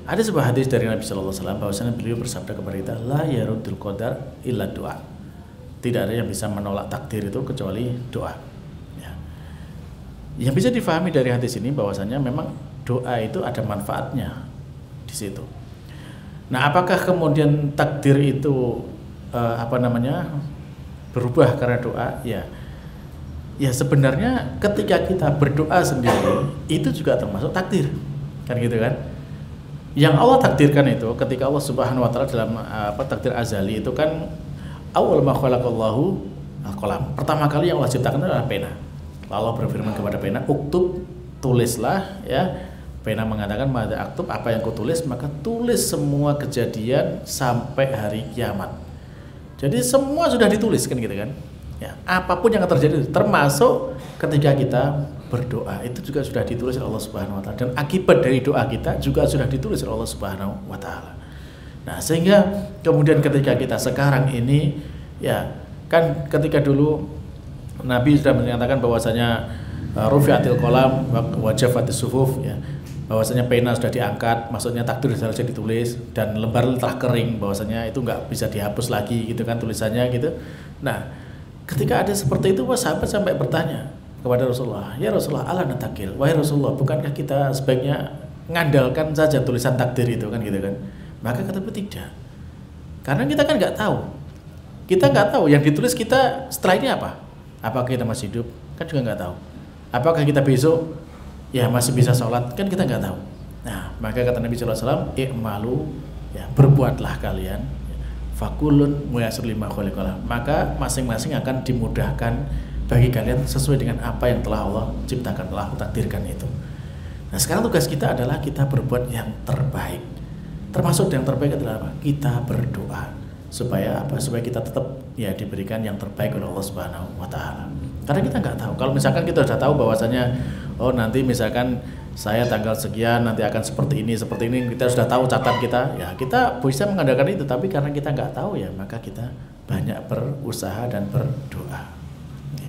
Ada sebuah hadis dari Nabi Shallallahu Alaihi Wasallam bahwasanya beliau bersabda kepada kita, la yaruddul qadar illa doa. Tidak ada yang bisa menolak takdir itu kecuali doa. Ya. Yang bisa difahami dari hadis ini bahwasanya memang doa itu ada manfaatnya di situ. Nah, apakah kemudian takdir itu berubah karena doa? Ya sebenarnya ketika kita berdoa sendiri itu juga termasuk takdir, kan gitu kan? Yang Allah takdirkan itu ketika Allah Subhanahu wa taala dalam takdir azali itu kan awal ma khalaqallahu al-qalam. Pertama kali yang Allah ciptakan adalah pena. Allah berfirman kepada pena, "Uktub, tulislah," ya. Pena mengatakan, "Madza aktub, apa yang kutulis?" Maka tulis semua kejadian sampai hari kiamat. Jadi semua sudah ditulis, kan gitu kan? Ya, apapun yang akan terjadi termasuk ketika kita berdoa itu juga sudah ditulis oleh Allah Subhanahu wa taala, dan akibat dari doa kita juga sudah ditulis oleh Allah Subhanahu wa taala. Nah, sehingga kemudian ketika kita sekarang ini ya kan ketika dulu Nabi sudah menyatakan bahwasanya rufi'atil qalam wa jafatis suhuf, ya, bahwasanya pena sudah diangkat, maksudnya takdir sudah ditulis dan lembar telah kering, bahwasanya itu nggak bisa dihapus lagi gitu kan tulisannya gitu. Nah, ketika ada seperti itu, sahabat sampai bertanya kepada Rasulullah, "Ya Rasulullah, ala natakil, wahai Rasulullah, bukankah kita sebaiknya mengandalkan saja tulisan takdir itu kan gitu kan?" Maka kata beliau, tidak, karena kita kan nggak tahu, yang ditulis kita setelah ini apa, apakah kita masih hidup kan juga nggak tahu, apakah kita besok ya masih bisa sholat kan kita nggak tahu. Nah, maka kata Nabi Sallallahu Alaihi Wasallam, "I'malu," ya, berbuatlah kalian, fakulun muyassar lima khuliqalah, maka masing-masing akan dimudahkan bagi kalian sesuai dengan apa yang telah Allah ciptakan, telah Allah takdirkan itu. Nah, sekarang tugas kita adalah kita berbuat yang terbaik. Termasuk yang terbaik adalah apa? Kita berdoa supaya apa? Supaya kita tetap ya diberikan yang terbaik oleh Allah Subhanahu wa taala. Karena kita nggak tahu. Kalau misalkan kita sudah tahu bahwasanya nanti misalkan saya tanggal sekian nanti akan seperti ini, kita sudah tahu catatan kita, ya kita bisa mengadakan itu. Tapi karena kita nggak tahu, ya maka kita banyak berusaha dan berdoa.